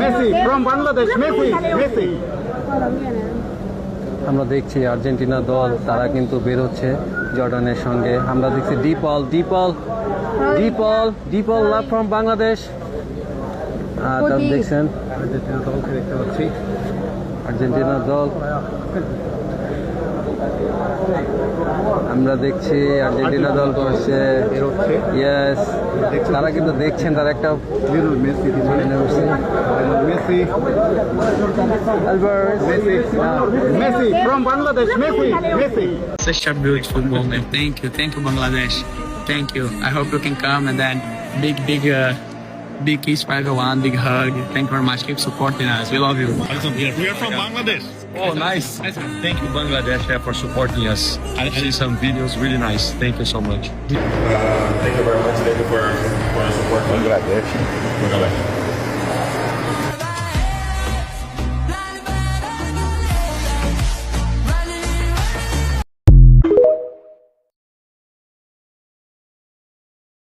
Messi from Bangladesh. Messi. আমরা দেখছি Argentina দল তারা কিন্তু বের হচ্ছে জর্ডানের সঙ্গে। আমরা দেখছি ডিপল লাভ ফ্রম বাংলাদেশ। তারা দেখছেন আর্জেন্টিনা দলকে দেখতে পাচ্ছি, আর্জেন্টিনা দল আমরা দেখছি আর্জেন্টিনা দল করছে। ইয়েস, তারা কিন্তু দেখছেন তারা একটা Messi from Bangladesh. Messi. Such a beautiful moment. Thank you, Bangladesh. Thank you. I hope you can come and then big kiss for everyone, big hug. Thank you very much. Keep supporting us. We love you. We are from Bangladesh. Oh, nice. Thank you, Bangladesh, for supporting us. I see some videos, really nice. Thank you so much. Thank you very much. Thank you for support Bangladesh.